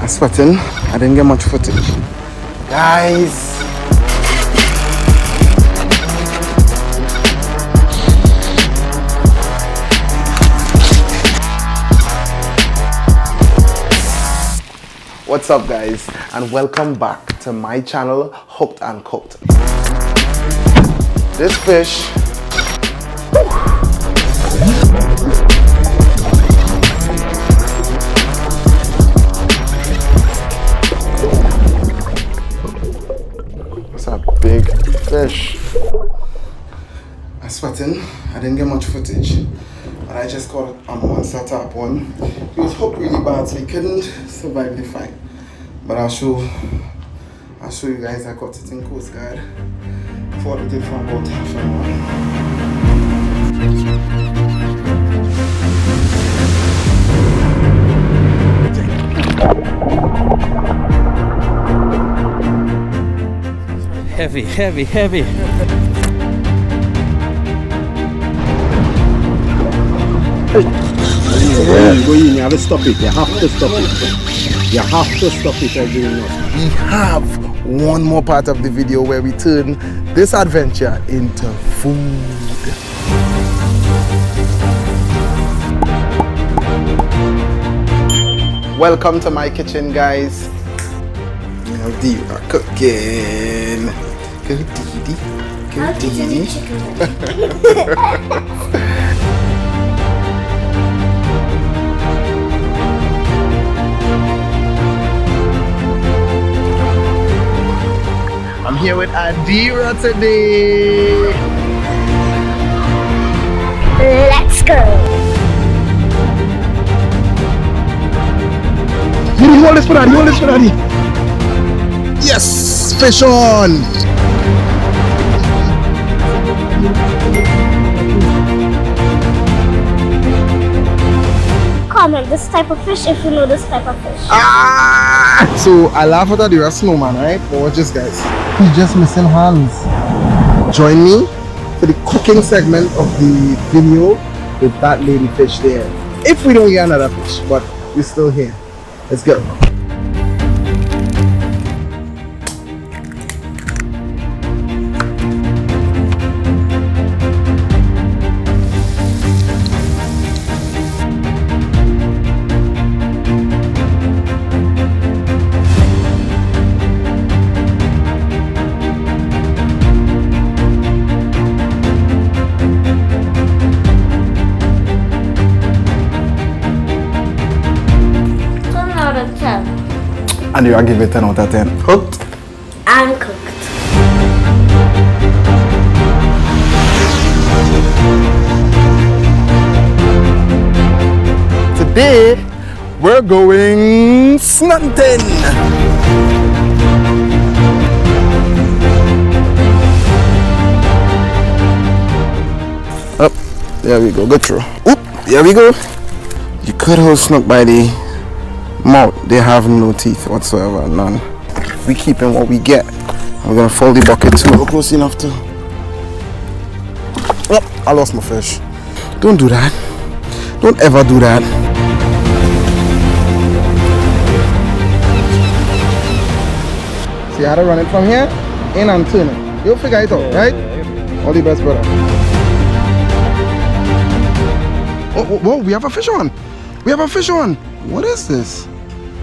I'm sweating. I didn't get much footage. Guys. What's up guys, and welcome back to my channel, Hooked and Cooked. This fish, it's a big fish. I'm sweating. I didn't get much footage, but I just caught one setup one. He was hooked really bad, so he couldn't survive the fight. But I'll show you guys. I caught it in Coast Guard. Fought with it for about half an hour. Heavy, heavy, heavy. You have to stop it. You have to stop it. You have to stop it every night. We have one more part of the video where we turn this adventure into food. Welcome to my kitchen, guys. Now we are cooking. Good deedy. Good deedy. I'm here with Adira today. Let's go. Hold this for Daddy, hold this for Daddy. Yes, fish on. Comment this type of fish if you know this type of fish. So I laugh at Adira snowman, right? But watch this, guys. He's just missing hands. Join me for the cooking segment of the video with that lady fish there. If we don't get another fish, but we're still here. Let's go. And you are give it 10 out of 10. Hooked and cooked. Today we're going snunting. Up, there we go. Good throw. Oop, there we go. You could hold snook by the mouth. They have no teeth whatsoever, none. We keeping what we get. We're gonna fold the bucket too. We're close enough to. Oh, I lost my fish. Don't do that. Don't ever do that. See how to run it from here, in and turn it. You'll figure it out, right? All the best, brother. Oh, whoa, we have a fish on. We have a fish on. What is this?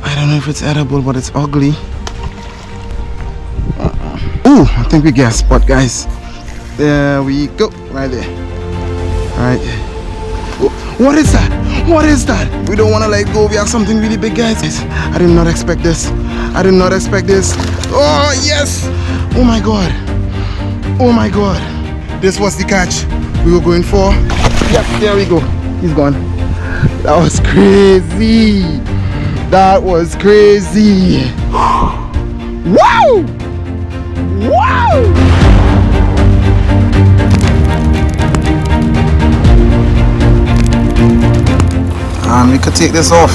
I don't know if it's edible, but it's ugly. Ooh, I think we got a spot, guys. There we go, right there. Right. Ooh, what is that? What is that? We don't want to let go. We have something really big, guys. I did not expect this. I did not expect this. Oh, yes. Oh, my God. Oh, my God. This was the catch we were going for. Yep, there we go. He's gone. That was crazy. That was crazy. Wow! Wow! And we could take this off.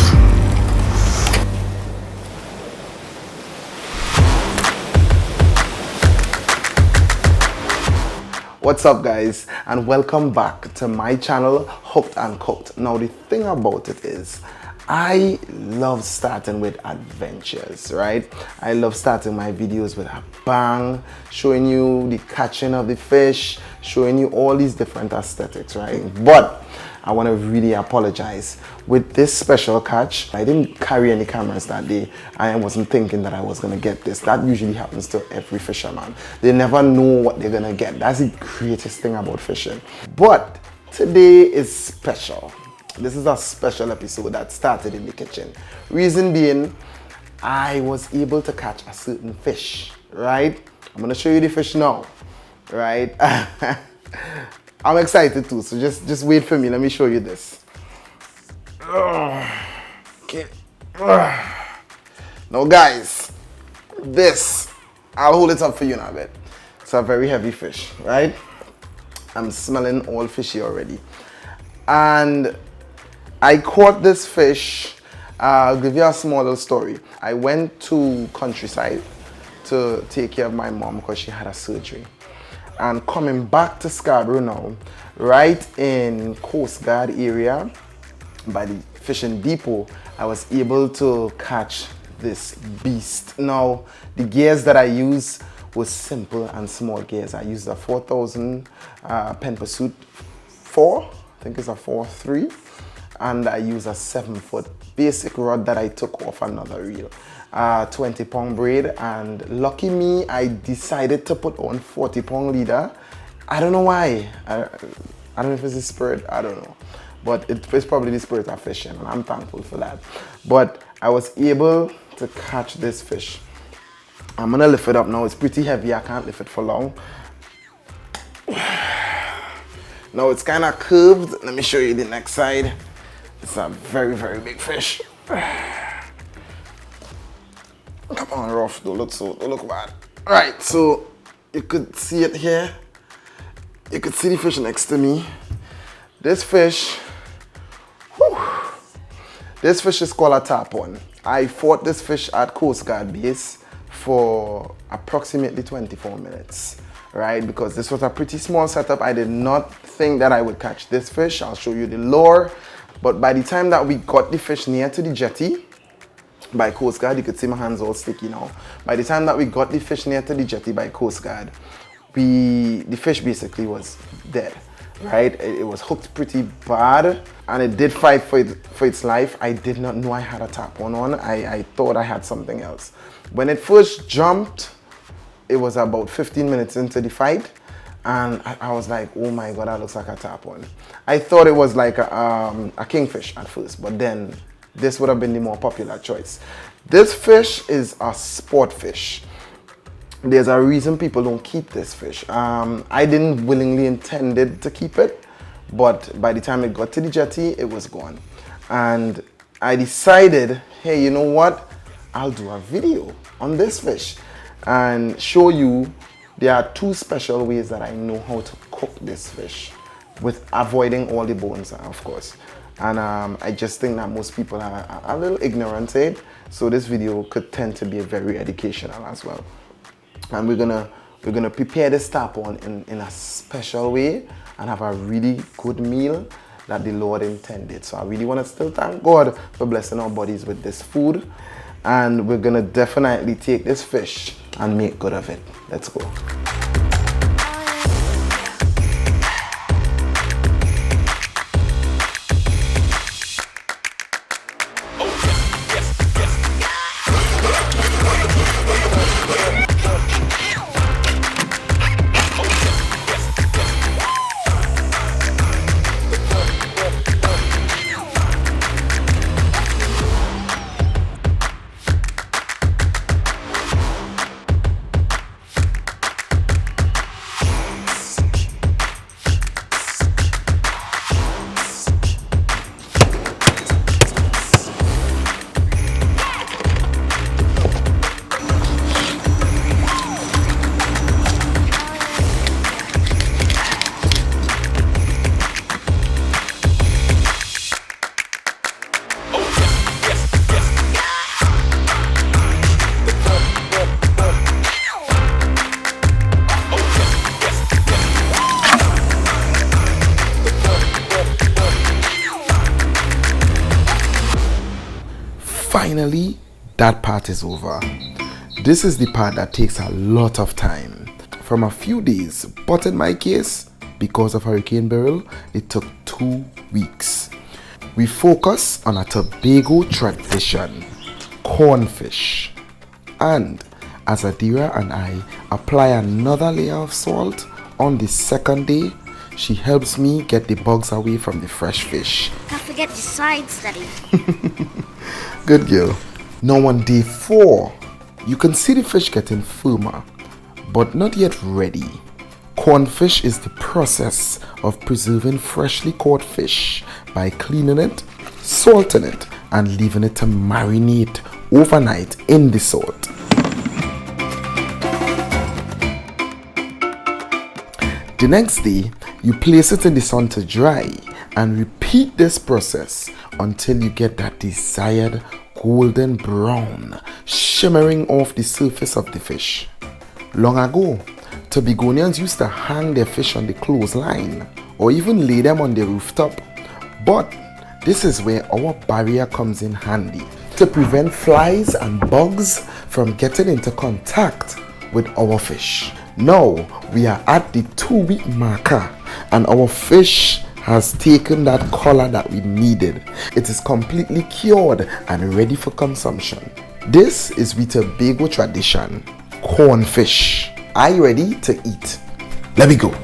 What's up guys, and welcome back to my channel Hooked and Cooked. Now the thing about it is, I love starting with adventures, right? I love starting my videos with a bang, showing you the catching of the fish, showing you all these different aesthetics, right? But I want to really apologize. With this special catch, I didn't carry any cameras that day. I wasn't thinking that I was going to get this. That usually happens to every fisherman. They never know what they're going to get. That's the greatest thing about fishing. But today is special. This is a special episode that started in the kitchen. Reason being, I was able to catch a certain fish, right? I'm gonna show you the fish now, right? I'm excited too, so just wait for me. Let me show you this. Okay. Now guys, this, I'll hold it up for you now a bit. It's a very heavy fish, right? I'm smelling all fishy already. And I caught this fish. I'll give you a small little story. I went to countryside to take care of my mom because she had a surgery. And coming back to Scarborough now, right in Coast Guard area, by the fishing depot, I was able to catch this beast. Now, the gears that I used was simple and small gears. I used a 4,000 Pen Pursuit 4, I think it's a 4.3. And I use a 7-foot basic rod that I took off another reel, 20-pound braid, and lucky me, I decided to put on 40-pound leader. I don't know why. I don't know if it's the spirit, I don't know, but it's probably the spirit of fishing, and I'm thankful for that. But I was able to catch this fish. I'm gonna lift it up now. It's pretty heavy. I can't lift it for long. Now it's kind of curved. Let me show you the next side. It's a very, very big fish. Come on, rough. Don't look bad. All right, so you could see it here. You could see the fish next to me. This fish, whew, this fish is called a tarpon. I fought this fish at Coast Guard base for approximately 24 minutes, right? Because this was a pretty small setup. I did not think that I would catch this fish. I'll show you the lure. But by the time that we got the fish near to the jetty by Coast Guard, you could see my hands all sticky now. By the time that we got the fish near to the jetty by Coast Guard, the fish basically was dead, right? It was hooked pretty bad, and it did fight for its life. I did not know I had a tarpon on. I thought I had something else. When it first jumped, it was about 15 minutes into the fight. And I was like, oh my God, that looks like a tarpon. I thought it was like a kingfish at first, but then this would have been the more popular choice. This fish is a sport fish. There's a reason people don't keep this fish. I didn't willingly intended to keep it, but by the time it got to the jetty, it was gone. And I decided, hey, you know what? I'll do a video on this fish and show you. There are two special ways that I know how to cook this fish with avoiding all the bones, of course. And I just think that most people are a little ignorant, eh? So this video could tend to be very educational as well. And we're gonna prepare this tarpon in a special way and have a really good meal that the Lord intended. So I really want to still thank God for blessing our bodies with this food. And we're gonna definitely take this fish and make good of it. Let's go. finally, that part is over. This is the part that takes a lot of time. From a few days, but in my case, because of Hurricane Beryl, it took 2 weeks. We focus on a Tobago tradition, cornfish. And as Adira and I apply another layer of salt on the second day, she helps me get the bugs away from the fresh fish. Don't forget the sides, Daddy. Good girl. Now on day 4, you can see the fish getting firmer, but not yet ready. Cornfish is the process of preserving freshly caught fish by cleaning it, salting it, and leaving it to marinate overnight in the salt. The next day, you place it in the sun to dry and repeat this process until you get that desired golden brown shimmering off the surface of the fish. Long ago, Tobagonians used to hang their fish on the clothesline or even lay them on the rooftop. But this is where our barrier comes in handy to prevent flies and bugs from getting into contact with our fish. Now we are at the 2-week marker and our fish has taken that color that we needed. It is completely cured and ready for consumption. This is the Tobago tradition, cornfish. Are you ready to eat? Let me go.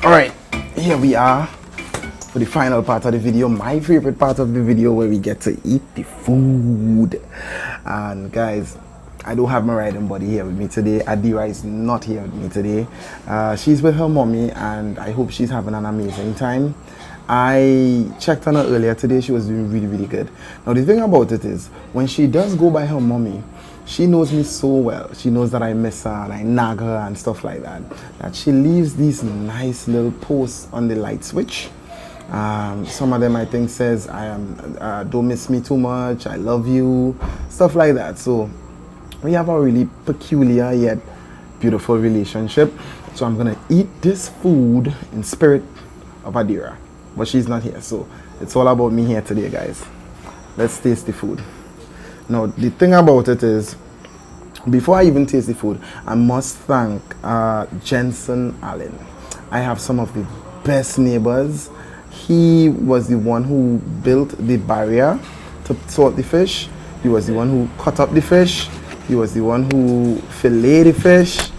Alright, here we are for the final part of the video, my favorite part of the video, where we get to eat the food. And guys, I don't have my riding buddy here with me today. Adira is not here with me today. She's with her mommy and I hope she's having an amazing time. I checked on her earlier today. She was doing really, really good. Now the thing about it is, when she does go by her mommy, she knows me so well. She knows that I miss her and I nag her and stuff like that. That she leaves these nice little posts on the light switch. Some of them I think says, don't miss me too much, I love you, stuff like that. So we have a really peculiar yet beautiful relationship. So I'm gonna eat this food in spirit of Adira, but she's not here, so it's all about me here today, guys. Let's taste the food. Now the thing about it is, before I even taste the food, I must thank Jensen Allen. I have some of the best neighbors. He was the one who built the barrier to salt the fish. He was the one who cut up the fish. He was the one who filleted the fish.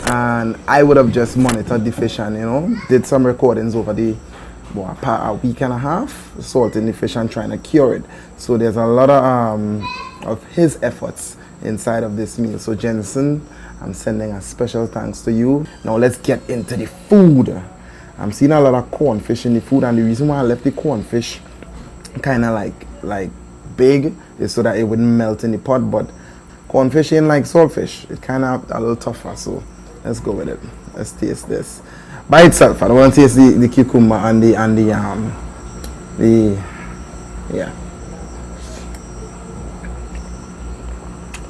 And I would have just monitored the fish and, you know, did some recordings over the a week and a half, salting the fish and trying to cure it. So there's a lot of his efforts inside of this meal. So Jensen, I'm sending a special thanks to you. Now let's get into the food. I'm seeing a lot of cornfish in the food, and the reason why I left the cornfish kind of like big is so that it wouldn't melt in the pot. But cornfish ain't like saltfish. It's kind of a little tougher, so let's go with it. Let's taste this by itself. I don't want to taste the cucumber and the yeah.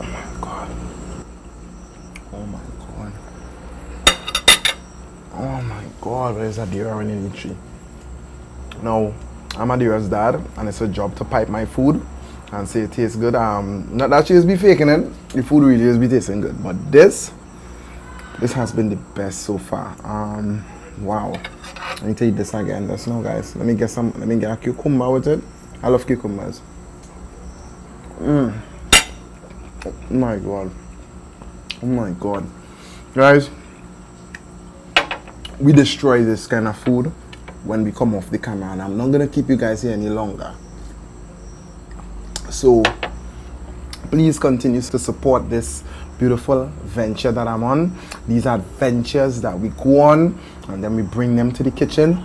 Oh my god. Oh my god. Oh my god, where's that deer in the tree? Now, I'm a deer's dad, and it's a job to pipe my food and say it tastes good. Not that she just be faking it. The food really is be tasting good. But this has been the best so far. Wow. Let me take this again. Let's know, guys. Let me get a cucumber with it. I love cucumbers. Oh my god. Oh my god. Guys, we destroy this kind of food when we come off the camera, and I'm not gonna keep you guys here any longer. So please continue to support this beautiful venture that I'm on. These are ventures that we go on and then we bring them to the kitchen.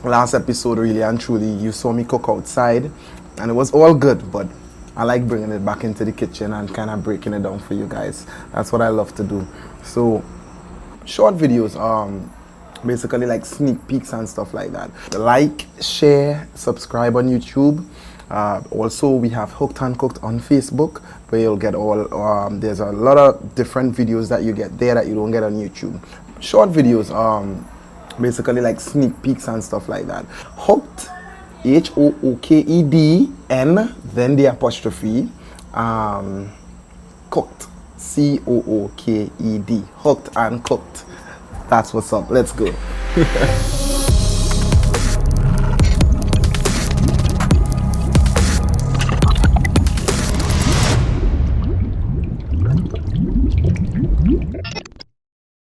Last episode, really and truly, you saw me cook outside and it was all good, but I like bringing it back into the kitchen and kind of breaking it down for you guys. That's what I love to do. So short videos, basically like sneak peeks and stuff like that. Like, share, subscribe on YouTube. Also, we have Hookedn'Cooked on Facebook, where you'll get all, there's a lot of different videos that you get there that you don't get on YouTube. Short videos, basically like sneak peeks and stuff like that. Hooked, Hookedn, then the apostrophe, cooked, Cooked, Hooked and Cooked. That's what's up. Let's go.